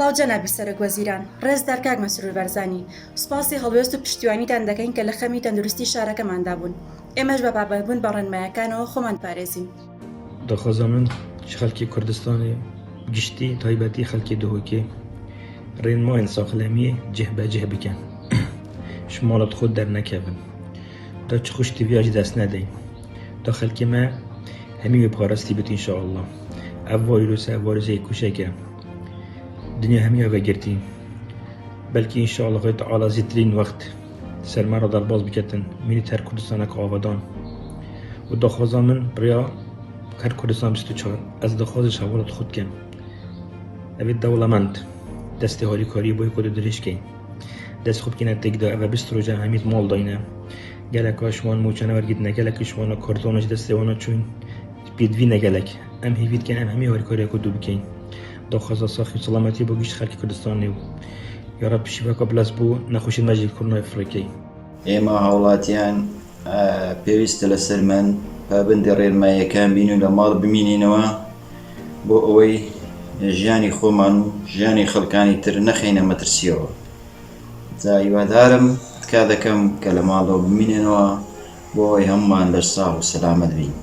سڵاو جەنابی سەرۆکوەزیران، ڕێزدار کاک مەسرور بەرزانی، سوپاسی هەڵوێست و پشتیوانیتان دەکەین کە لە خەمی تەندروستی شارەکەماندا بوون. ئێمەش بە بابەتبوون بە ڕێنمایەکانەوە خۆمان پارێزین. دەخوازم من خەڵکی کوردستانی گشتی تایبەتی خەڵکی دهۆکێ ڕێنمایان ساخلەمیە جێ بەجێ بکەن شماڵەت خۆت دەرنەکەون تا چ خوشتی ڤیاژ دەست نەدەین تا خەڵکی مە هەمی وێ پارەستی بێت ئینشاءالله. ئەڤ ڤایرۆسە ڤایرۆسەی کوشەکە دنیا هەمی ئەڤەگرتی بەلکی ئینشاءالله خۆی تەعاڵا زیاترین وەخت سەرمەڕە دەرباز بکەتن مینیت هەر کوردستانەکە ئاڤادان و دەخوازم من بڕیا هەر کوردستان 24 ئەس دەخوازش هەوڵەت خۆت کەم ئەوێت دەوڵەمەند دەستی هاریکاری بۆی خۆت درێژکەین دەست خۆت بکەنە تێکدا ئەوە 20 ڕۆژە هەمیت ماڵ داینە gelek şwan moçana wergîtine gelek şwana kartona ji destê wana çûn pêdivîne gelek em hêvî dikin em hemî harîkariya ku dû bikein daxwaza saxî selametî bû gîşt xelkê Kurdistanê û ya Rab şîveka bilez bû nexweşîn me jî Kurna Efrîkeyê. ئێمە هاوڵاتیان پێویستە لەسەر من پابندی ڕێنماییەکان بین و لە ماڵ بمینینەوە بۆ ئەوەی ژیانی خۆمان و ژیانی خەڵکانی تر نەخەینە مەترسیەوە. جا هیوادارم تکا دەکەم کە لە ماڵەوە بمینێنەوە بۆ ئەوەی هەمومان لەش ساڵ و سەلامەت بین.